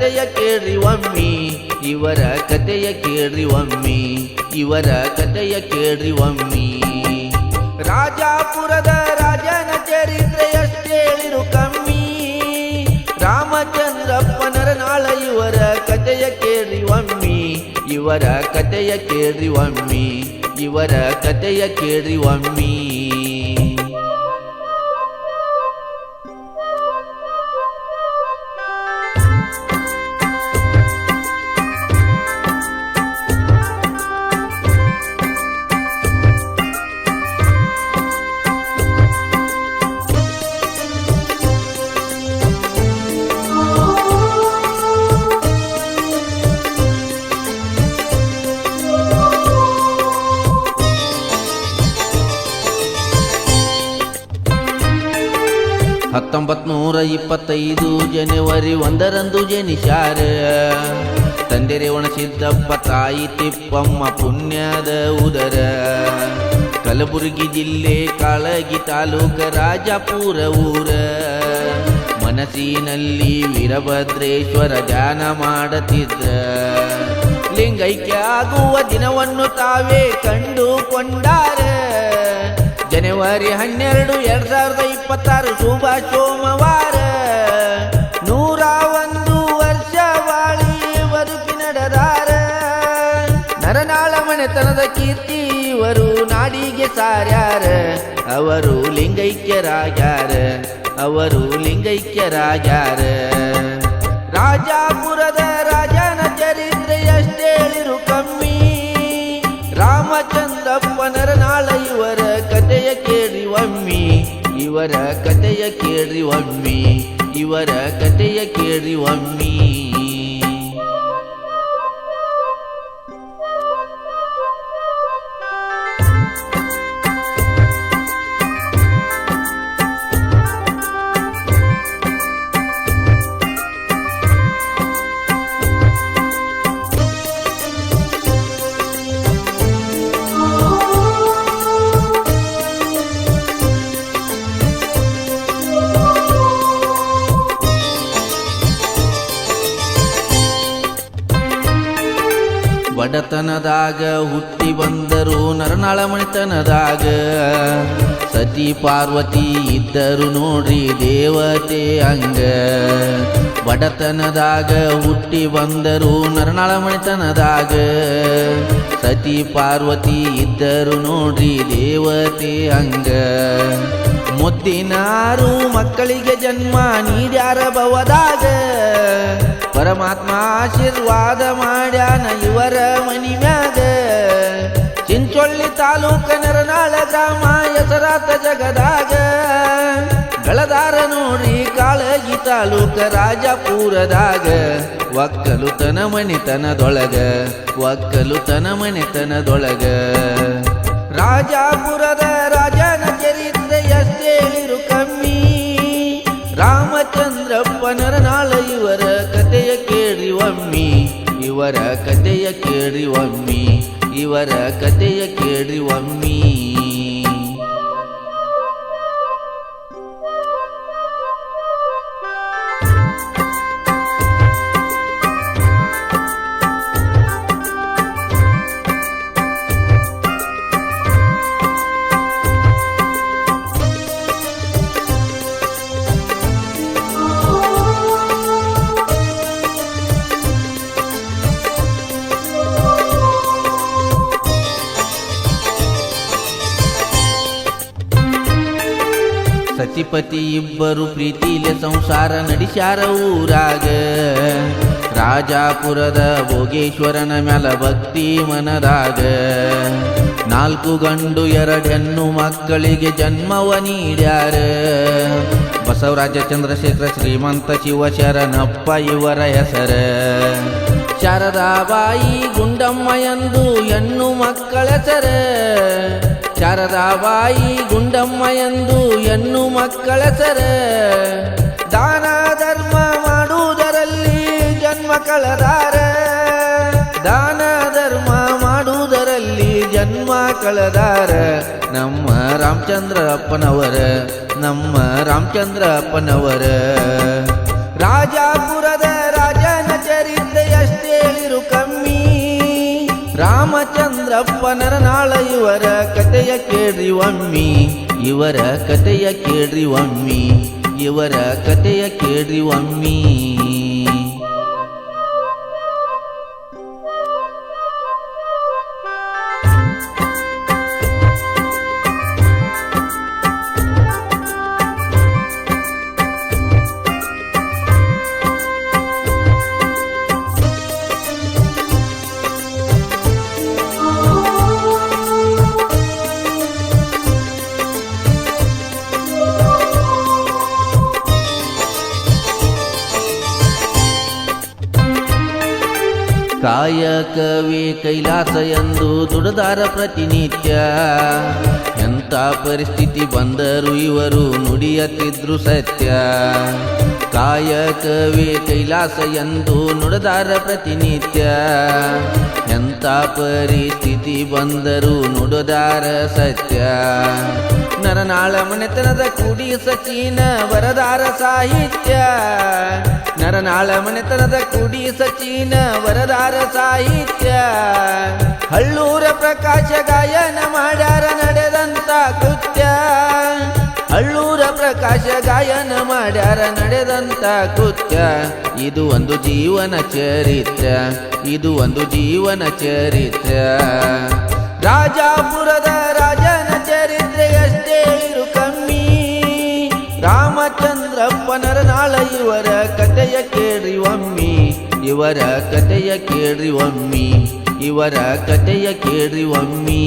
ಕತೆಯ ಕೇಳ್ರಿ ಒಮ್ಮಿ, ಇವರ ಕತೆಯ ಕೇಳ್ರಿ ಒಮ್ಮಿ, ಇವರ ಕತೆಯ ಕೇಳ್ರಿ ಒಮ್ಮಿ. ರಾಜಾಪುರದ ರಾಜನ ಚರಿತ್ರೆಯಷ್ಟೇಳಿರು ಕಮ್ಮಿ, ರಾಮಚಂದ್ರಪ್ಪ ನರನಾಳ ಇವರ ಕತೆಯ ಕೇಳ್ರಿ ಒಮ್ಮಿ, ಇವರ ಕತೆಯ ಕೇಳ್ರಿ ಒಮ್ಮಿ, ಇವರ ಕತೆಯ ಕೇಳ್ರಿ ಒಮ್ಮಿ. 1925 ಜನವರಿ 1ರಂದು ಜನಿಸ್ಯಾರ. ತಂದೆ ರೇವಣಸಿದ್ದಪ್ಪ, ತಾಯಿ ತಿಪ್ಪಮ್ಮ, ಪುಣ್ಯದ ಉದರ. ಕಲಬುರಗಿ ಜಿಲ್ಲೆ ಕಾಳಗಿ ತಾಲೂಕ ರಾಜಾಪುರ ಊರ. ಮನಸ್ಸಿನಲ್ಲಿ ವೀರಭದ್ರೇಶ್ವರ ಧ್ಯಾನ ಮಾಡುತ್ತಿದ್ದ. ಲಿಂಗೈಕ್ಯ ಆಗುವ ದಿನವನ್ನು ತಾವೇ ಕಂಡುಕೊಂಡಾರ. ಜನವರಿ 12, 2026 ಶುಭ ಸೋಮವಾರ. 101 ವರ್ಷ ಬಾಳಿ ಬದುಕಿನಡದಾರ. ನರನಾಳ ಮನೆತನದ ಕೀರ್ತಿ ಇವರು ನಾಡಿಗೆ ಸಾರ್ಯಾರ. ಅವರು ಲಿಂಗೈಕ್ಯರಾಗ್ಯಾರ, ಅವರು ಲಿಂಗೈಕ್ಯರಾಗ್ಯಾರ. ರಾಜಾಪುರದ ರಾಜನ ಚರಿತ್ರೆಯಷ್ಟೇಳಿರು ಕಮ್ಮಿ, ರಾಮಚಂದ್ರಪ್ಪ ನರನಾಳ ಇವರ ಕತೆಯ ಕೇಳ್ರಿ ಒಮ್ಮಿ, ಇವರ ಕತೆಯ ಕೇಳ್ರಿ ಒಮ್ಮಿ, ಇವರ ಕತೆಯ ಕೇಳ್ರಿ ಒಮ್ಮಿ. ಬಡತನದಾಗ ಹುಟ್ಟಿ ಬಂದರು ನರನಾಳ ಮಣಿತನದಾಗ. ಸತಿ ಪಾರ್ವತಿ ಇದ್ದರು ನೋಡ್ರಿ ದೇವತೆ ಹಂಗ. ಬಡತನದಾಗ ಹುಟ್ಟಿ ಬಂದರು ನರನಾಳ ಮಣಿತನದಾಗ. ಸತಿ ಪಾರ್ವತಿ ಇದ್ದರು ನೋಡ್ರಿ ದೇವತೆ ಹಂಗ. ಮುದ್ದಿನಾರು ಮಕ್ಕಳಿಗೆ ಜನ್ಮ ನೀಡ್ಯಾರ ಭವದಾಗ. ಪರಮಾತ್ಮ ಆಶೀರ್ವಾದ ಮಾಡ್ಯಾನ ಇವರ ಮನಿ ಮ್ಯಾಗ. ಚಿಂಚೊಳ್ಳಿ ತಾಲೂಕ ನರನಾಳ ಗ್ರಾಮ ಹೆಸರಾತ ಜಗದಾಗ. ಗಳದಾರ ನೋಡ್ರಿ ಕಾಳಗಿ ತಾಲೂಕ ರಾಜಾಪುರದಾಗ. ಒಕ್ಕಲುತನ ಮನೆತನದೊಳಗ, ಒಕ್ಕಲುತನ ಮನೆತನದೊಳಗ. ರಾಜಾಪುರದ ರಾಜನ ಚರಿತ್ರೆಯಷ್ಟೇಳಿರು ಕಮ್ಮಿ, ರಾಮಚಂದ್ರಪ್ಪ ನರನಾಳ ಇವರ ಕತೆಯ ಕೇಳ್ರಿ ಒಮ್ಮಿ, ಇವರ ಕತೆಯ ಕೇಳ್ರಿ ಒಮ್ಮಿ, ಇವರ ಕತೆಯ ಕೇಳ್ರಿ ಒಮ್ಮಿ. ಸತಿಪತಿ ಇಬ್ಬರು ಪ್ರೀತಿಲೆ ಸಂಸಾರ ನಡೆಸ್ಯಾರ ಊರಾಗ. ರಾಜಾಪುರದ ಭೋಗೇಶ್ವರನ ಮ್ಯಾಲ ಭಕ್ತಿ ಮನದಾಗ. 4 ಗಂಡು 2 ಹೆಣ್ಣು ಮಕ್ಕಳಿಗೆ ಜನ್ಮವ ನೀಡ್ಯಾರ. ಬಸವರಾಜ ಚಂದ್ರಶೇಖರ ಶ್ರೀಮಂತ ಶಿವಶರಣಪ್ಪ ಇವರ ಹೆಸರ. ಶಾರದಾಬಾಯಿ ಗುಂಡಮ್ಮ ಎಂದು ಹೆಣ್ಣು ಮಕ್ಕಳ ಹೆಸರ. ಶಾರದಾಬಾಯಿ ಗುಂಡಮ್ಮ ಎಂದು ಹೆಣ್ಣು ಮಕ್ಕಳ ಹೆಸರ. ದಾನ ಧರ್ಮ ಮಾಡುವುದರಲ್ಲಿ ಜನ್ಮ ಕಳೆದಾರ. ದಾನ ಧರ್ಮ ಮಾಡುವುದರಲ್ಲಿ ಜನ್ಮ ಕಳೆದಾರ. ನಮ್ಮ ರಾಮಚಂದ್ರಪ್ಪನವರ, ನಮ್ಮ ರಾಮಚಂದ್ರಪ್ಪನವರ. ರಾಜಾಪುರದ ರಾಜನ ಇರು ಕಮ್ಮಿ. ರಾಮಚಂದ್ರಪ್ಪ ನರನಾಳ ಇವರ ಕಥೆಯ ಕೇಳ್ರಿ ಒಮ್ಮಿ, ಇವರ ಕಥೆಯ ಕೇಳ್ರಿ ಒಮ್ಮಿ, ಇವರ ಕಥೆಯ ಕೇಳ್ರಿ ಒಮ್ಮಿ. ಕಾಯಕವೇ ಕೈಲಾಸ ಎಂದು ದುಡಿದಾರ ಪ್ರತಿನಿತ್ಯ. ಎಂಥ ಪರಿಸ್ಥಿತಿ ಬಂದರೂ ಇವರು ನುಡಿಯತ್ತಿದ್ರು ಸತ್ಯ. ಕಾಯಕವೇ ಕೈಲಾಸ ಎಂದು ನುಡಿದಾರ ಪ್ರತಿನಿತ್ಯ. ಎಂಥ ಪರಿಸ್ಥಿತಿ ಬಂದರೂ ನುಡಿದಾರ ಸತ್ಯ. ನರನಾಳ ಮನೆತನದ ಕುಡಿ ಸಚಿನ ವರದಾರ ಸಾಹಿತ್ಯ. ನರನಾಳ ಮನೆತನದ ಕುಡಿ ಸಚಿನ ವರದಾರ ಸಾಹಿತ್ಯ. ಹಳ್ಳೂರ ಪ್ರಕಾಶ ಗಾಯನ ಮಾಡ್ಯಾರ ನಡೆದಂತ ಕೃತ್ಯ. ಹಳ್ಳೂರ ಪ್ರಕಾಶ ಗಾಯನ ಮಾಡ್ಯಾರ ನಡೆದಂತ ಕೃತ್ಯ. ಇದು ಒಂದು ಜೀವನ ಚರಿತ್ರ, ಇದು ಒಂದು ಜೀವನ ಚರಿತ್ರ. ರಾಜಾಪುರದ ರಾಜನ ಚರಿತ್ರೆಯಷ್ಟೇ ಇರು ಕಮ್ಮಿ. ರಾಮಚಂದ್ರಪ್ಪ ನರನಾಳ ಇವರ ಕಥೆಯ ಕೇಳ್ರಿ ಒಮ್ಮಿ, ಇವರ ಕಥೆಯ ಕೇಳ್ರಿ ಒಮ್ಮಿ, ಇವರ ಕಥೆಯ ಕೇಳ್ರಿ ಒಮ್ಮಿ.